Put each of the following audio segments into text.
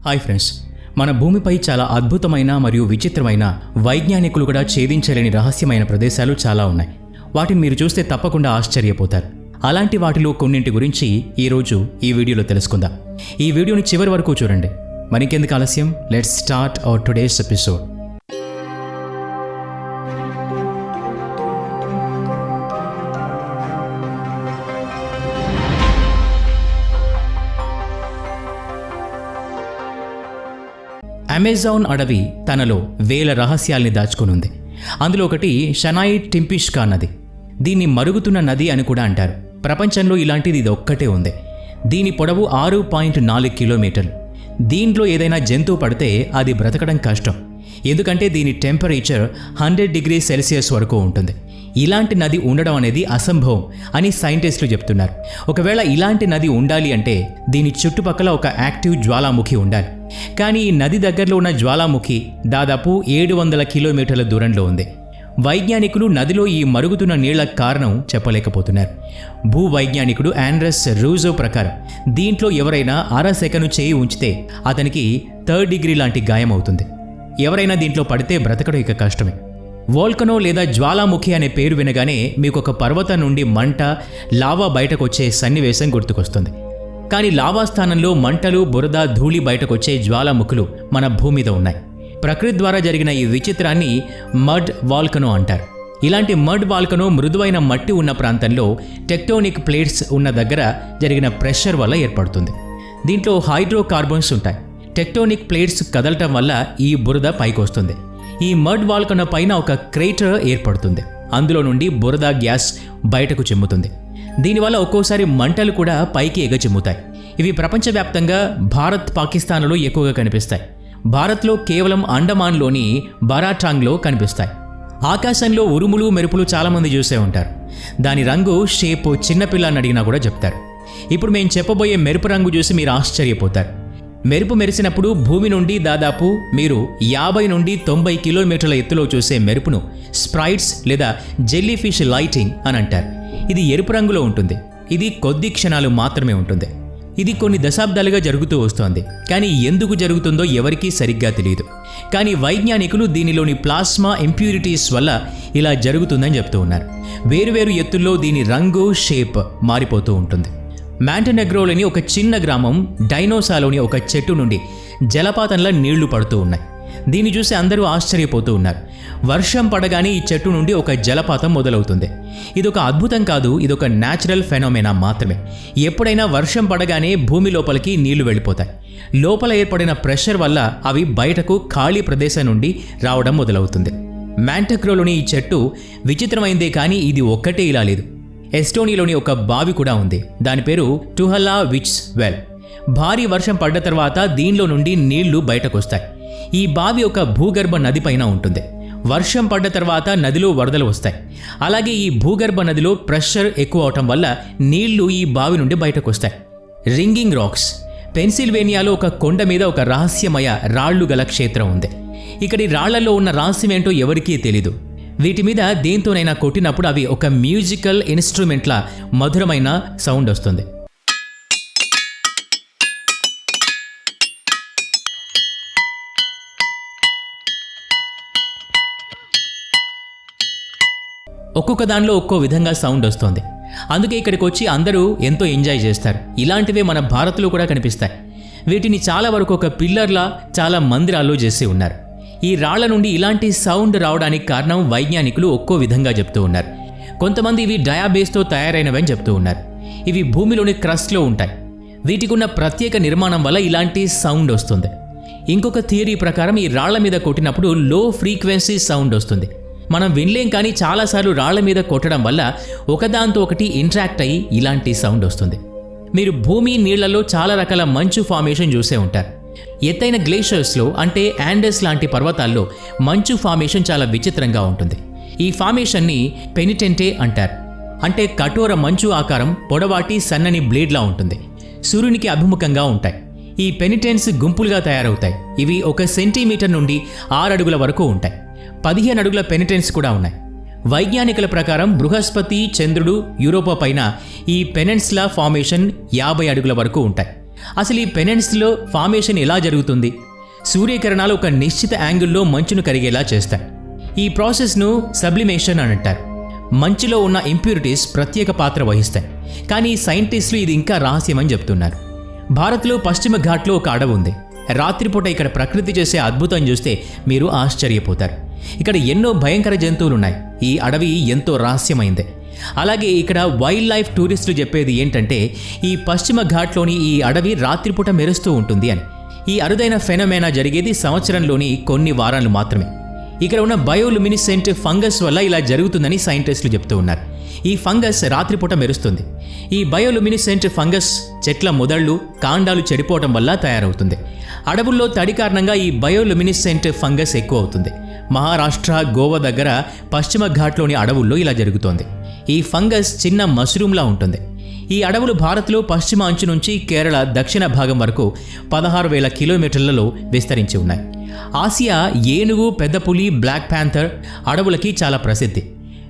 Hi friends, మన భూమిపై చాలా అద్భుతమైన మరియు విచిత్రమైన వైజ్ఞానికులు కూడా ఛేదించలేని రహస్యమైన ప్రదేశాలు చాలా ఉన్నాయి. వాటిని మీరు చూస్తే తప్పకుండా ఆశ్చర్యపోతారు. అలాంటి వాటిలో కొన్నింటి గురించి ఈరోజు ఈ వీడియోలో తెలుసుకుందాం. ఈ వీడియోని చివరి వరకు చూడండి. మరికెందుకు ఆలస్యం, let's start our today's episode. Amazon అడవి తనలో వేల రహస్యాల్ని దాచుకునుంది. అందులో ఒకటి షనాయి టింపిష్కా నది. దీన్ని మరుగుతున్న నది అని కూడా అంటారు. ప్రపంచంలో ఇలాంటిది ఇది ఒక్కటే ఉంది. దీని పొడవు 6.4 కిలోమీటర్లు. దీంట్లో ఏదైనా జంతువు పడితే అది బ్రతకడం కష్టం. ఎందుకంటే దీని టెంపరేచర్ 100 డిగ్రీ సెల్సియస్ వరకు ఉంటుంది. ఇలాంటి నది ఉండడం అనేది అసంభవం అని సైంటిస్టులు చెప్తున్నారు. ఒకవేళ ఇలాంటి నది ఉండాలి అంటే దీని చుట్టుపక్కల ఒక యాక్టివ్ జ్వాలాముఖి ఉండాలి. కానీ ఈ నది దగ్గరలో ఉన్న జ్వాలాముఖి దాదాపు 700 కిలోమీటర్ల దూరంలో ఉంది. వైజ్ఞానికులు నదిలో ఈ మరుగుతున్న నీళ్ల కారణం చెప్పలేకపోతున్నారు. భూ వైజ్ఞానికుడు ఆండ్రెస్ రూజో ప్రకారం దీంట్లో ఎవరైనా అరసెకను చేయి ఉంచితే అతనికి 3rd డిగ్రీ లాంటి గాయం అవుతుంది. ఎవరైనా దీంట్లో పడితే బ్రతకడం ఇక కష్టమే. వోల్కనో లేదా జ్వాలాముఖి అనే పేరు వినగానే మీకు ఒక పర్వతం నుండి మంట, లావా బయటకొచ్చే సన్నివేశం గుర్తుకొస్తుంది. కానీ లావా స్థానంలో మంటలు, బురద, ధూళి బయటకొచ్చే జ్వాలాముఖులు మన భూమి మీద ఉన్నాయి. ప్రకృతి ద్వారా జరిగిన ఈ విచిత్రాన్ని మడ్ వాల్కనో అంటారు. ఇలాంటి మడ్ వాల్కనో మృదువైన మట్టి ఉన్న ప్రాంతంలో టెక్టోనిక్ ప్లేట్స్ ఉన్న దగ్గర జరిగిన ప్రెషర్ వల్ల ఏర్పడుతుంది. దీంట్లో హైడ్రోకార్బన్స్ ఉంటాయి. టెక్టోనిక్ ప్లేట్స్ కదలటం వల్ల ఈ బురద పైకి వస్తుంది. ఈ మడ్ వాల్కనో పైన ఒక క్రేటర్ ఏర్పడుతుంది. అందులో నుండి బురద, గ్యాస్ బయటకు చిమ్ముతుంది. దీనివల్ల ఒక్కోసారి మంటలు కూడా పైకి ఎగచిమ్ముతాయి. ఇవి ప్రపంచవ్యాప్తంగా భారత్, పాకిస్తాన్లో ఎక్కువగా కనిపిస్తాయి. భారత్లో కేవలం అండమాన్లోని బరాటాంగ్లో కనిపిస్తాయి. ఆకాశంలో ఉరుములు, మెరుపులు చాలామంది చూసే ఉంటారు. దాని రంగు, షేపు చిన్నపిల్లని అడిగినా కూడా చెప్తారు. ఇప్పుడు మేము చెప్పబోయే మెరుపు రంగు చూసి మీరు ఆశ్చర్యపోతారు. మెరుపు మెరిసినప్పుడు భూమి నుండి దాదాపు మీరు 50 నుండి 90 కిలోమీటర్ల ఎత్తులో చూసే మెరుపును స్ప్రైట్స్ లేదా జెల్లీ ఫిష్ లైటింగ్ అని అంటారు. ఇది ఎరుపు రంగులో ఉంటుంది. ఇది కొద్ది క్షణాలు మాత్రమే ఉంటుంది. ఇది కొన్ని దశాబ్దాలుగా జరుగుతూ వస్తోంది. కానీ ఎందుకు జరుగుతుందో ఎవరికీ సరిగ్గా తెలియదు. కానీ వైజ్ఞానికులు దీనిలోని ప్లాస్మా ఇంప్యూరిటీస్ వల్ల ఇలా జరుగుతుందని చెప్తూ ఉన్నారు. వేరువేరు ఎత్తుల్లో దీని రంగు, షేప్ మారిపోతూ ఉంటుంది. మాంటెనెగ్రోలోని ఒక చిన్న గ్రామం డైనోసాలోని ఒక చెట్టు నుండి జలపాతంలా నీళ్లు పడుతూ ఉన్నాయి. దీన్ని చూసి అందరూ ఆశ్చర్యపోతూ ఉన్నారు. వర్షం పడగానే ఈ చెట్టు నుండి ఒక జలపాతం మొదలవుతుంది. ఇదొక అద్భుతం కాదు, ఇదొక న్యాచురల్ ఫెనోమెనా మాత్రమే. ఎప్పుడైనా వర్షం పడగానే భూమి లోపలికి నీళ్లు వెళ్ళిపోతాయి. లోపల ఏర్పడిన ప్రెషర్ వల్ల అవి బయటకు ఖాళీ ప్రదేశం నుండి రావడం మొదలవుతుంది. మాంటెగ్రోలోని ఈ చెట్టు విచిత్రమైందే కానీ ఇది ఒక్కటే ఇలా లేదు. ఎస్టోనియాలోని ఒక బావి కూడా ఉంది. దాని పేరు టుహలా విచ్ వెల్. భారీ వర్షం పడ్డ తర్వాత దీనిలో నుండి నీళ్లు బయటకొస్తాయి. ఈ బావి ఒక భూగర్భ నది పైన ఉంటుంది. వర్షం పడ్డ తర్వాత నదిలో వరదలు వస్తాయి. అలాగే ఈ భూగర్భ నదిలో ప్రెషర్ ఎక్కువ అవటం వల్ల నీళ్లు ఈ బావి నుండి బయటకు వస్తాయి. Ringing racks. పెన్సిల్వేనియాలో ఒక కొండ మీద ఒక రహస్యమయ రాళ్లు గల క్షేత్రం ఉంది. ఇక్కడి రాళ్లలో ఉన్న రహస్యమేంటో ఎవరికీ తెలీదు. వీటి మీద దేంతోనైనా కొట్టినప్పుడు అవి ఒక మ్యూజికల్ ఇన్స్ట్రుమెంట్లా మధురమైన సౌండ్ వస్తుంది. ఒక్కొక్క దానిలో ఒక్కో విధంగా సౌండ్ వస్తుంది. అందుకే ఇక్కడికి వచ్చి అందరూ ఎంతో ఎంజాయ్ చేస్తారు. ఇలాంటివే మన భారత్లో కూడా కనిపిస్తాయి. వీటిని చాలా వరకు ఒక పిల్లర్లా చాలా మందిరాల్లో చేసి ఉన్నారు. ఈ రాళ్ల నుండి ఇలాంటి సౌండ్ రావడానికి కారణం వైజ్ఞానికులు ఒక్కో విధంగా చెప్తూ ఉన్నారు. కొంతమంది ఇవి డయాబేస్తో తయారైనవని చెప్తూ ఉన్నారు. ఇవి భూమిలోని క్రస్ట్లో ఉంటాయి. వీటికి ఉన్న ప్రత్యేక నిర్మాణం వల్ల ఇలాంటి సౌండ్ వస్తుంది. ఇంకొక థియరీ ప్రకారం ఈ రాళ్ల మీద కొట్టినప్పుడు లో ఫ్రీక్వెన్సీ సౌండ్ వస్తుంది. మనం వినలేం, కానీ చాలాసార్లు రాళ్ల మీద కొట్టడం వల్ల ఒకదాంతో ఒకటి ఇంటరాక్ట్ అయ్యి ఇలాంటి సౌండ్ వస్తుంది. మీరు భూమి, నీళ్లలో చాలా రకాల మంచు ఫార్మేషన్ చూసే ఉంటారు. ఎత్తైన గ్లేషియర్స్లో అంటే యాండెస్ లాంటి పర్వతాల్లో మంచు ఫార్మేషన్ చాలా విచిత్రంగా ఉంటుంది. ఈ ఫార్మేషన్ని పెనిటెంటే అంటారు. అంటే కఠోర మంచు ఆకారం పొడవాటి సన్నని బ్లేడ్లా ఉంటుంది. సూర్యునికి అభిముఖంగా ఉంటాయి. ఈ పెనిటెన్స్ గుంపులుగా తయారవుతాయి. ఇవి 1 సెంటీమీటర్ నుండి 6 అడుగుల వరకు ఉంటాయి. 15 అడుగుల పెనిటెన్స్ కూడా ఉన్నాయి. వైజ్ఞానికుల ప్రకారం బృహస్పతి, చంద్రుడు, యూరోపా పైన ఈ పెనిన్సులా ఫార్మేషన్ 50 అడుగుల వరకు ఉంటాయి. అసలు ఈ పెనెన్సులో ఫార్మేషన్ ఎలా జరుగుతుంది? సూర్యకిరణాలు ఒక నిశ్చిత యాంగిల్లో మంచును కరిగేలా చేస్తాయి. ఈ ప్రాసెస్ను సబ్లిమేషన్ అని అంటారు. మంచులో ఉన్న ఇంప్యూరిటీస్ ప్రత్యేక పాత్ర వహిస్తాయి. కానీ సైంటిస్టులు ఇది ఇంకా రహస్యమని చెప్తున్నారు. భారత్లో పశ్చిమ ఘాట్లో ఒక అడవి ఉంది. రాత్రిపూట ఇక్కడ ప్రకృతి చేసే అద్భుతం చూస్తే మీరు ఆశ్చర్యపోతారు. ఇక్కడ ఎన్నో భయంకర జంతువులున్నాయి. ఈ అడవి ఎంతో రహస్యమైందే. అలాగే ఇక్కడ వైల్డ్ లైఫ్ టూరిస్టులు చెప్పేది ఏంటంటే ఈ పశ్చిమ ఘాట్లోని ఈ అడవి రాత్రిపూట మెరుస్తూ ఉంటుంది అని. ఈ అరుదైన ఫెనోమేనా జరిగేది సంవత్సరంలోని కొన్ని వారాలు మాత్రమే. ఇక్కడ ఉన్న బయోలుమినిసెంట్ ఫంగస్ వల్ల ఇలా జరుగుతుందని సైంటిస్టులు చెప్తూ ఉన్నారు. ఈ ఫంగస్ రాత్రిపూట మెరుస్తుంది. ఈ బయోలుమినిసెంట్ ఫంగస్ చెట్ల మొదళ్ళు, కాండాలు చెడిపోవడం వల్ల తయారవుతుంది. అడవుల్లో తడి కారణంగా ఈ బయోలుమినిసెంట్ ఫంగస్ ఎక్కువ అవుతుంది. మహారాష్ట్ర, గోవా దగ్గర పశ్చిమ ఘాట్లోని అడవుల్లో ఇలా జరుగుతోంది. ఈ ఫంగస్ చిన్న మష్రూమ్లా ఉంటుంది. ఈ అడవులు భారత్లో పశ్చిమ అంచు నుంచి కేరళ దక్షిణ భాగం వరకు 16,000 కిలోమీటర్లలో విస్తరించి ఉన్నాయి. ఆసియా ఏనుగు, పెద్ద పులి, బ్లాక్ ప్యాంథర్ అడవులకి చాలా ప్రసిద్ధి.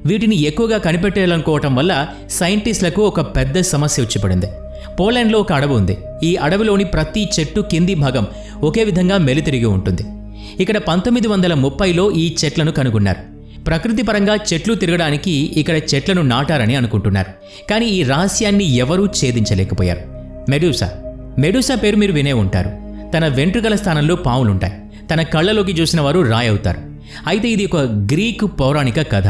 వీటిని ఎక్కువగా కనిపెట్టాలనుకోవటం వల్ల సైంటిస్టులకు ఒక పెద్ద సమస్య వచ్చి పడింది. పోలాండ్లో ఒక అడవి ఉంది. ఈ అడవిలోని ప్రతి చెట్టు కింది భాగం ఒకే విధంగా మెలితిరిగి ఉంటుంది. ఇక్కడ 1930లో ఈ చెట్లను కనుగొన్నారు. ప్రకృతి పరంగా చెట్లు తిరగడానికి ఇక్కడ చెట్లను నాటారని అనుకుంటున్నారు. కానీ ఈ రహస్యాన్ని ఎవరూ ఛేదించలేకపోయారు. మెడూసా పేరు మీరు వినే ఉంటారు. తన వెంట్రుకల స్థానంలో పాములుంటాయి. తన కళ్ళలోకి చూసిన వారు రాయి అవుతారు. అయితే ఇది ఒక గ్రీకు పౌరాణిక కథ.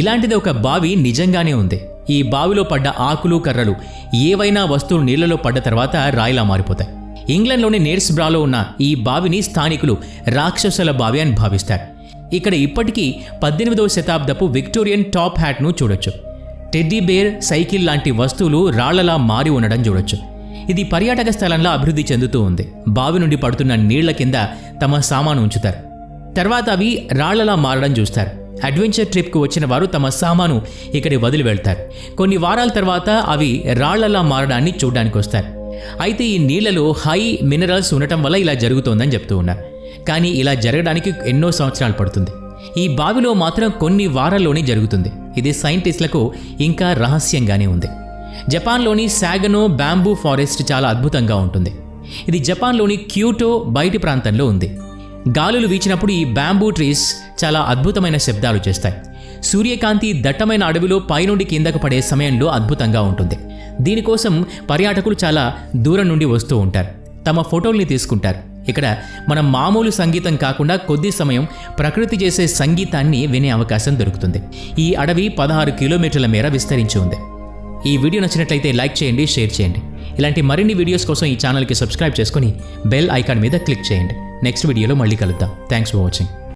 ఇలాంటిది ఒక బావి నిజంగానే ఉంది. ఈ బావిలో పడ్డ ఆకులు, కర్రలు ఏవైనా వస్తువులు నీళ్లలో పడ్డ తర్వాత రాయిలా మారిపోతాయి. ఇంగ్లండ్లోని నేర్స్బ్రాలో ఉన్న ఈ బావిని స్థానికులు రాక్షసుల బావి అని భావిస్తారు. ఇక్కడ ఇప్పటికీ 18వ శతాబ్దపు విక్టోరియన్ టాప్ హ్యాట్ను చూడొచ్చు. టెడ్డీ బేర్, సైకిల్ లాంటి వస్తువులు రాళ్లలా మారి ఉండడం చూడొచ్చు. ఇది పర్యాటక స్థలంలో అభివృద్ధి చెందుతూ ఉంది. బావి నుండి పడుతున్న నీళ్ల కింద తమ సామాను ఉంచుతారు. తర్వాత అవి రాళ్లలా మారడం చూస్తారు. అడ్వెంచర్ ట్రిప్కు వచ్చిన వారు తమ సామాను ఇక్కడి వదిలి వెళ్తారు. కొన్ని వారాల తర్వాత అవి రాళ్లలా మారడాన్ని చూడడానికి వస్తారు. అయితే ఈ నీళ్లలో హై మినరల్స్ ఉండటం వల్ల ఇలా జరుగుతోందని చెప్తూ ఉన్నారు. కానీ ఇలా జరగడానికి ఎన్నో సంవత్సరాలు పడుతుంది. ఈ బావిలో మాత్రం కొన్ని వారాల్లోనే జరుగుతుంది. ఇది సైంటిస్టులకు ఇంకా రహస్యంగానే ఉంది. జపాన్లోని సాగనో బ్యాంబూ ఫారెస్ట్ చాలా అద్భుతంగా ఉంటుంది. ఇది జపాన్లోని క్యోటో బయటి ప్రాంతంలో ఉంది. గాలులు వీచినప్పుడు ఈ బ్యాంబూ ట్రీస్ చాలా అద్భుతమైన శబ్దాలు చేస్తాయి. సూర్యకాంతి దట్టమైన అడవిలో పైనుండి కిందకు పడే సమయంలో అద్భుతంగా ఉంటుంది. దీనికోసం పర్యాటకులు చాలా దూరం నుండి వస్తూ ఉంటారు. తమ ఫోటోల్ని తీసుకుంటారు. ఇక్కడ మనం మామూలు సంగీతం కాకుండా కొద్ది సమయం ప్రకృతి చేసే సంగీతాన్ని వినే అవకాశం దొరుకుతుంది. ఈ అడవి 16 కిలోమీటర్ల మేర విస్తరించి ఉంది. ఈ వీడియో నచ్చినట్లయితే లైక్ చేయండి, షేర్ చేయండి. ఇలాంటి మరిన్ని వీడియోస్ కోసం ఈ ఛానల్కి సబ్స్క్రైబ్ చేసుకొని బెల్ ఐకాన్ మీద క్లిక్ చేయండి. నెక్స్ట్ వీడియోలో మళ్ళీ కలుద్దాం. Thanks for watching.